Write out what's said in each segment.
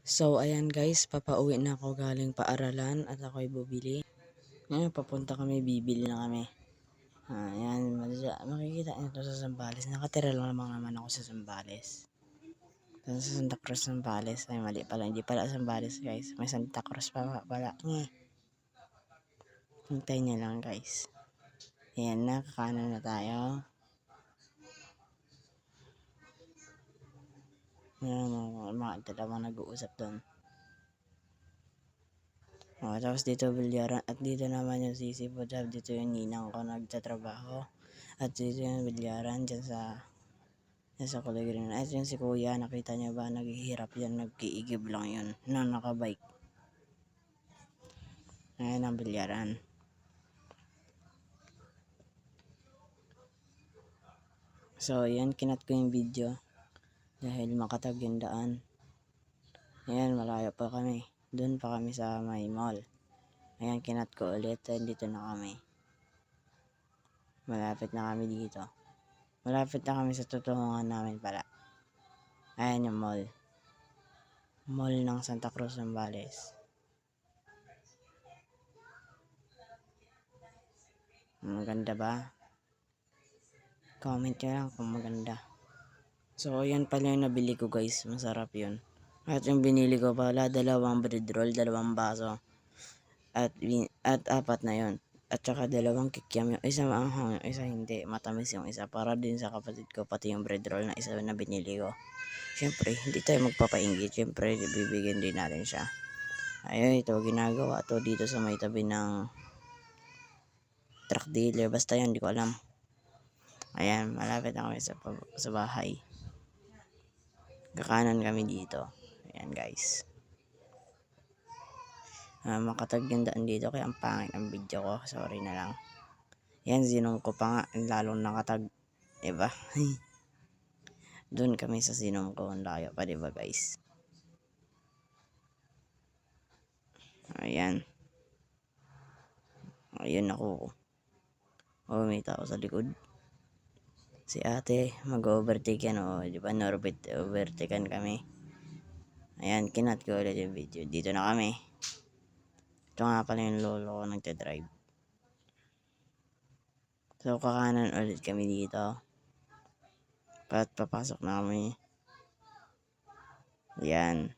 So ayan guys, papauwi na ako galing paaralan at ako'y bubili. Ngayon papunta kami, bibili na kami. Ayan, makikita nyo to sa Zambales. Nakatira lang naman ako sa Zambales. Sa Santa Cruz Zambales. Ay mali pala, hindi pala Zambales guys. May Santa Cruz pa pala. Hintay nyo lang guys. Ayan na, kakanan na tayo. Ayan, mga dalawang nag-uusap doon. Tapos dito bilyaran at dito naman yung sisi po, dito yung ninang ko nagtatrabaho at dito yung bilyaran dyan sa kulay green. At yung si kuya, nakita niyo ba, naghihirap yan, nagkiigib lang yun na nakabike. Ayan ang bilyaran. So yan, kinat ko yung video dahil makatag yung daan. Ayan, malayo pa kami, doon pa kami sa may mall. Ayan, kinat ko ulit dahil dito na kami. Malapit na kami dito. Malapit na kami sa tutungan namin pala. Ayan yung mall. Mall ng Santa Cruz Zambales. Maganda ba? Comment nyo lang kung maganda. So yan pala yung nabili ko guys. Masarap yun. At yung binili ko pala, 2 bread roll, 2 baso. At 4 na yun. At saka 2 kikiam. Yung isa maanghang, yung isa hindi. Matamis yung isa. Para din sa kapatid ko, pati yung bread roll na isa na binili ko. Siyempre, hindi tayo magpapainggit. Siyempre, bibigyan din natin siya. Ayun, ito, ginagawa to dito sa may tabi ng truck dealer. Basta yun, hindi ko alam. Ayan, malapit na kami sa bahay. Kakanan kami dito. Ayan, guys. Makatag yung daan dito, kaya ang pangit ang video ko. Sorry na lang. Yan, zinong ko pa nga. Lalong nakatag. Diba? Doon kami sa sinom ko. Ang layo pa, diba guys? Ayan. Ayun ako. May tao sa likod. Si ate, mag-overtake yan. Diba? Overtakean kami. Ayan, kinat ko ulit yung video. Dito na kami. Ito nga pala yung lolo ko nagte-drive. So, kakanan ulit kami dito. At papasok na kami. Yan.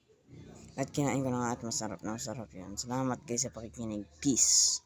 At kinain ko na nga at masarap na masarap yan. Salamat guys sa pakikinig. Peace.